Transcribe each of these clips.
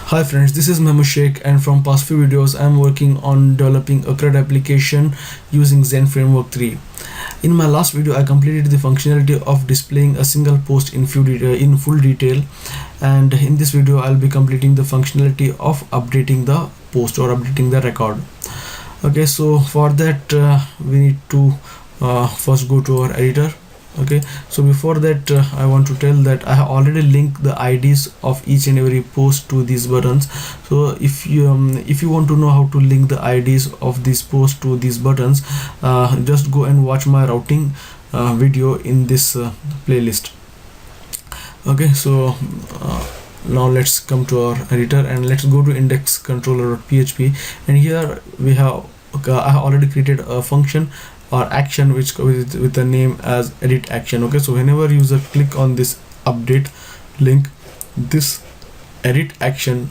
Hi friends, this is Mehmet Sheikh, and from past few videos I am working on developing a CRUD application using Zend Framework3. In my last video I completed the functionality of displaying a single post in full detail, and in this video I'll be completing the functionality of updating the post or updating the record. Okay, so for that we need to first go to our editor. Okay, so before that I want to tell that I have already linked the IDs of each and every post to these buttons. So if you want to know how to link the IDs of these posts to these buttons, just go and watch my routing video in this playlist. Okay, so now let's come to our editor and let's go to indexcontroller.php, and here we have I have already created a function or action which with the name as edit action. Okay, so whenever user click on this update link, this edit action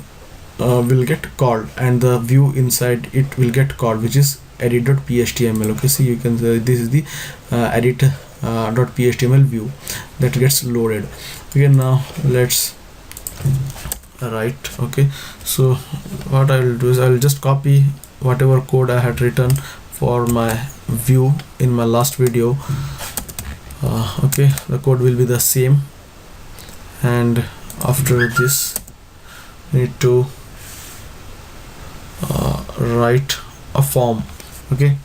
will get called, and the view inside it will get called, which is edit.html. okay, so you can this is the edit.html view that gets loaded. Okay, now let's write. Okay, so what I will do is I will just copy whatever code I had written for my view in my last video. Okay, the code will be the same, and after this we need to write a form. Okay,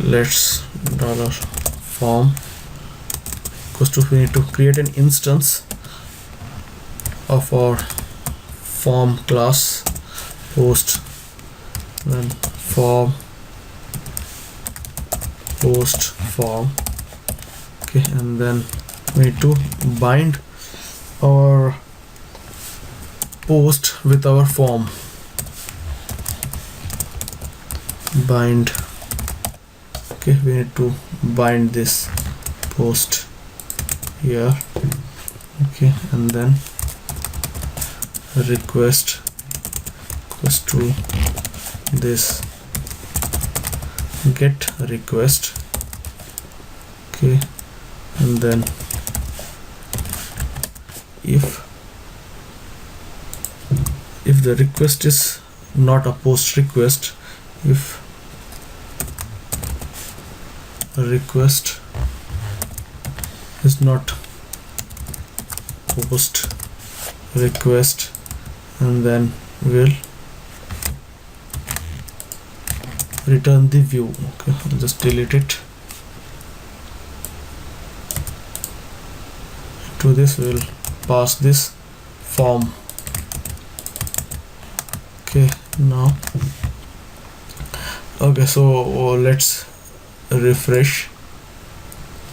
let's $form equals to, we need to create an instance of our form class post, then form post form. Okay, and then we need to bind our post with our form. Bind. Okay, we need to bind this post here. Okay, and then request equals to this get request. Okay, and then if the request is not a post request, if a request is not post request, and then we'll return the view. Okay, I'll just delete it. To this we'll pass this form. Okay, now okay, so let's refresh.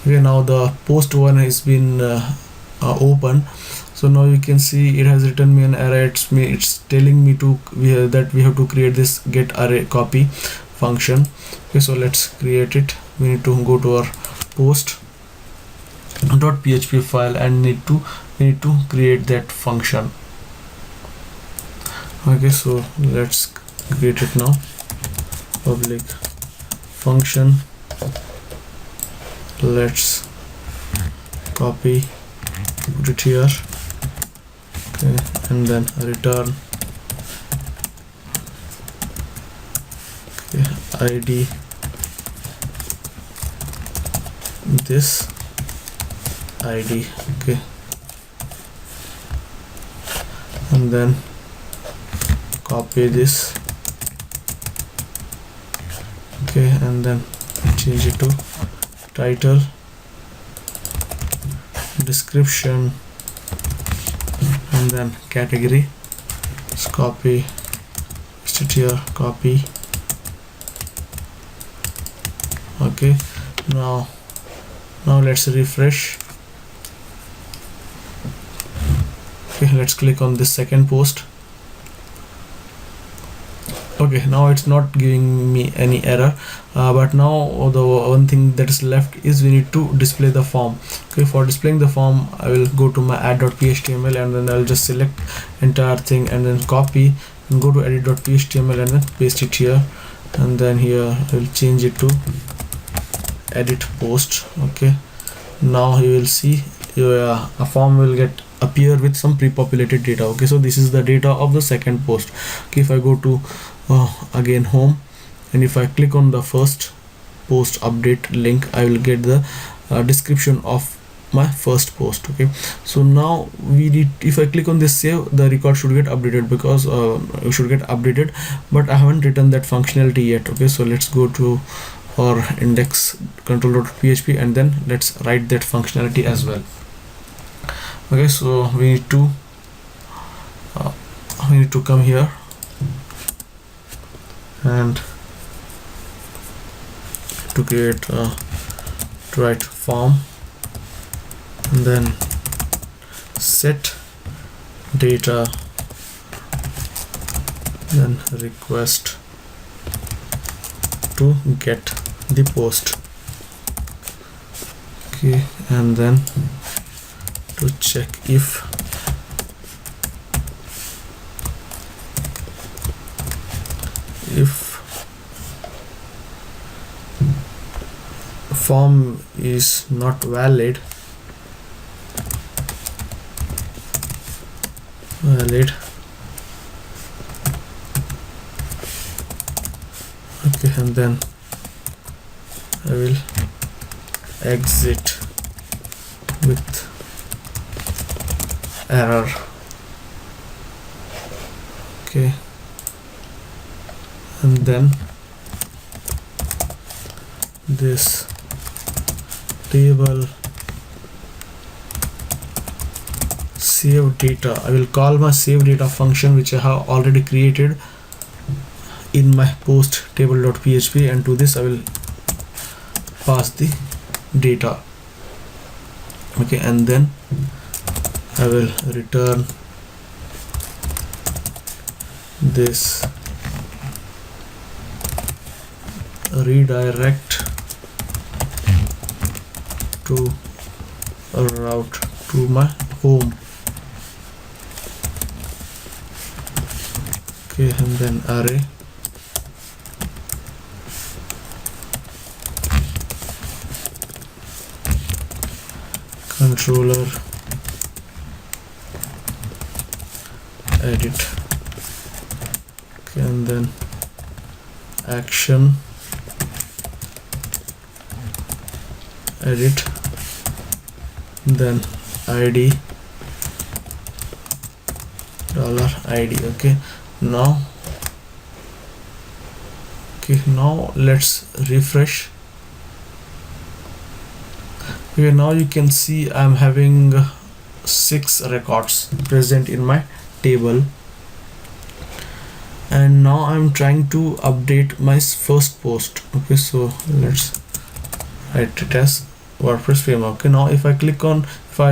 Okay, now the post one has been open. So now you can see it has written me an error. It's telling me to that we have to create this get array copy function. Okay, so let's create it. We need to go to our post.php file and we need to create that function. Okay, so let's create it now. Public function, let's copy, put it here. Okay, and then return ID this ID. Okay, and then copy this. Okay, and then change it to title, description, and then category. Let's copy, paste it here, copy. Okay, now let's refresh. Okay, let's click on this second post. Okay, now it's not giving me any error, but now the one thing that is left is we need to display the form. Okay, for displaying the form I will go to my add.html, and then I'll just select entire thing and then copy and go to edit.html and then paste it here, and then here I will change it to edit post. Okay, now you will see a form will get appear with some pre-populated data. Okay, so this is the data of the second post. Okay, if I go to again home, and if I click on the first post update link, I will get the description of my first post. Okay, so now we need, if I click on this save, the record should get updated, because it should get updated, but I haven't written that functionality yet. Okay, so let's go to our index control.php, and then let's write that functionality as well. Okay, so we need to come here and to create to write form, and then set data, then request to get the post. Okay, and then to check if form is not valid, okay, and then I will exit with error. Okay, and then this table save data, I will call my save data function, which I have already created in my post table.php, and to this I will pass the data. Okay, and then I will return this redirect to a route to my home. Okay, and then array controller edit. Okay, and then action edit, then id $id. Okay, now let's refresh. Okay, now you can see I'm having 6 records present in my table, and now I'm trying to update my first post. Okay, so let's write it as WordPress framework. Okay, now if I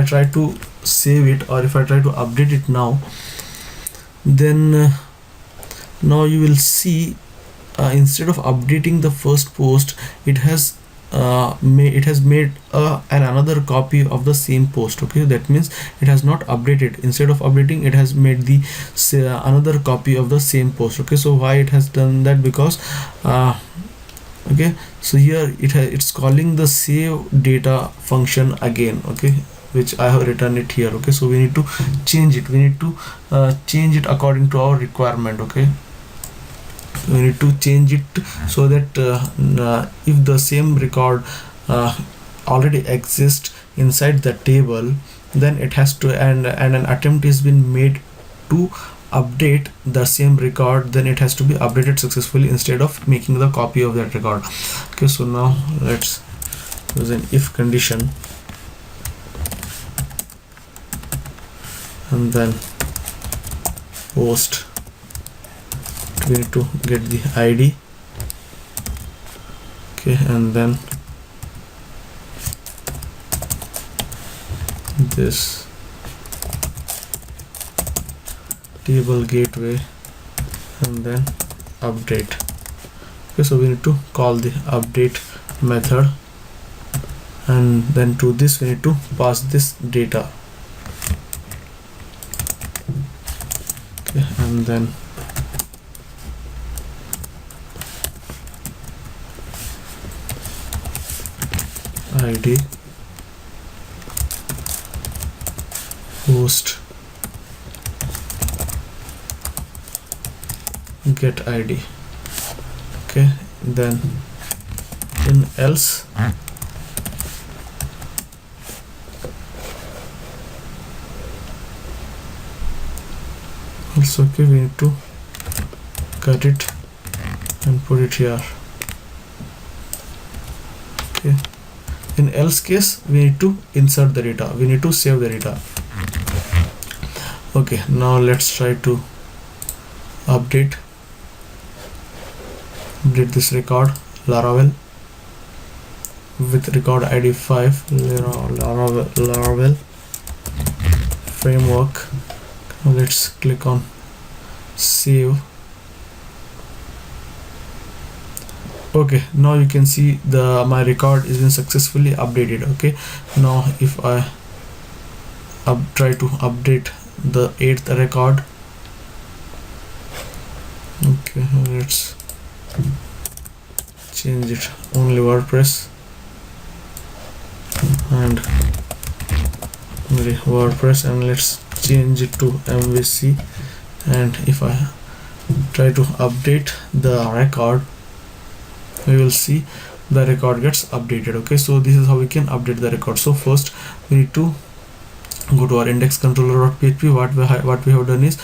try to save it, or if I try to update it now, then now you will see instead of updating the first post, it has made another copy of the same post. Okay, that means it has not updated. Instead of updating, it has made the another copy of the same post. Okay, so why it has done that? Because okay, so here it's calling the save data function again. Okay, which I have written it here. Okay, so we need to change it. We need to change it according to our requirement. Okay, we need to change it so that if the same record already exists inside the table, then it has to, and an attempt has been made to update the same record, then it has to be updated successfully instead of making the copy of that record. Okay, so now let's use an if condition, and then post, we need to get the id. Okay, and then this table gateway, and then update. Okay, so we need to call the update method, and then to this we need to pass this data. Okay, and then id, post get id. Okay, then in else also, okay, we need to cut it and put it here. Okay, in else case we need to insert the data, we need to save the data. Okay, now let's try to update this record Laravel with record id 5 Laravel framework. Now let's click on save. Okay, now you can see my record is been successfully updated. Okay, now if I try to update the 8th record. Okay, let's change it only WordPress and only WordPress, and let's change it to MVC. And if I try to update the record, we will see the record gets updated. Okay, so this is how we can update the record. So first we need to go to our index controller.php. What we have done is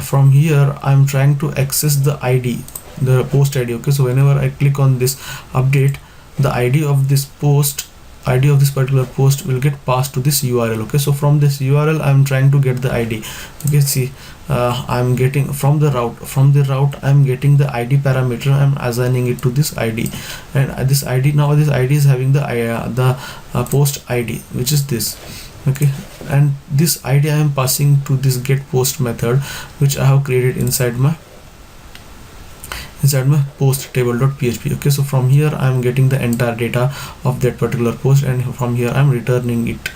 from here I'm trying to access the id, the post id. Okay, so whenever I click on this update, the id of this particular post will get passed to this URL. Okay, so from this URL I'm trying to get the id. Okay, see, I'm getting from the route I'm getting the id parameter, I'm assigning it to this id, and this id is having the post id, which is this. Okay, and this id I am passing to this get post method, which I have created inside my post table.php. Okay, so from here I am getting the entire data of that particular post, and from here I am returning it.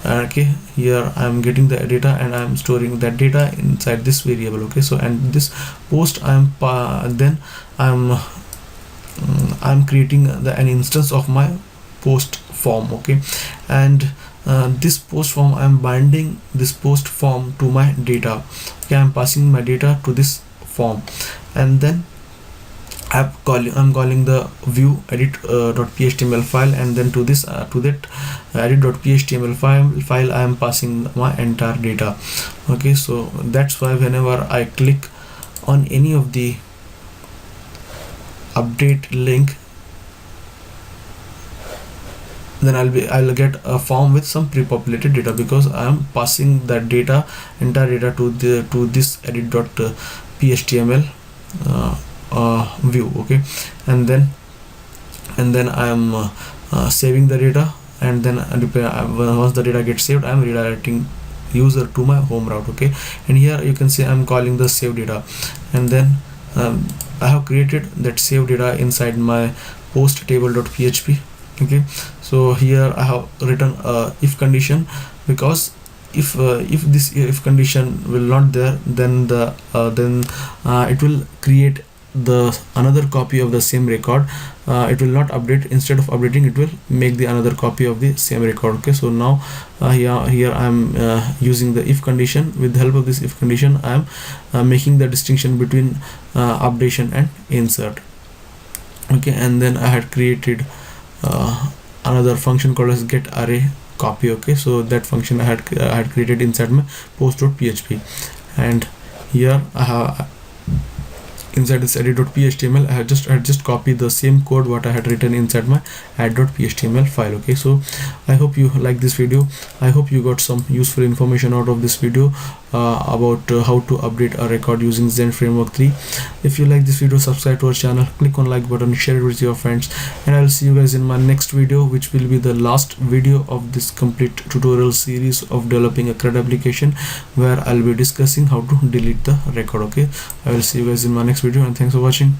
Okay, here I am getting the data and I am storing that data inside this variable. Okay, so and this post I'm creating an instance of my post form. Okay, and this post form I'm binding this post form to my data. Okay, I'm passing my data to this form, and then I'm calling the view edit.html file, and then to that edit.html file I am passing my entire data. Okay, so that's why whenever I click on any of the update link, then I'll get a form with some pre-populated data, because I am passing that entire data to this edit.html view. Okay, and then I am saving the data, and then once the data gets saved, I am redirecting user to my home route. Okay, and here you can see I'm calling the save data, and then I have created that save data inside my post table.php. Okay, so here I have written if condition, because if this if condition will not there, then it will create another copy of the same record. It will not update. Instead of updating, it will make the another copy of the same record. Okay, so now here I am using the if condition. With the help of this if condition, I am making the distinction between updation and insert. Okay, and then I had created another function called as get array copy. Okay, so that function I had created inside my post.php, and here I have inside this edit.html I had just copied the same code what I had written inside my add.html file. Okay, so I hope you like this video. I hope you got some useful information out of this video about how to update a record using Zend Framework 3. If you like this video, subscribe to our channel, click on like button, share it with your friends, and I'll see you guys in my next video, which will be the last video of this complete tutorial series of developing a CRUD application, where I'll be discussing how to delete the record. Okay, I will see you guys in my next video, and thanks for watching.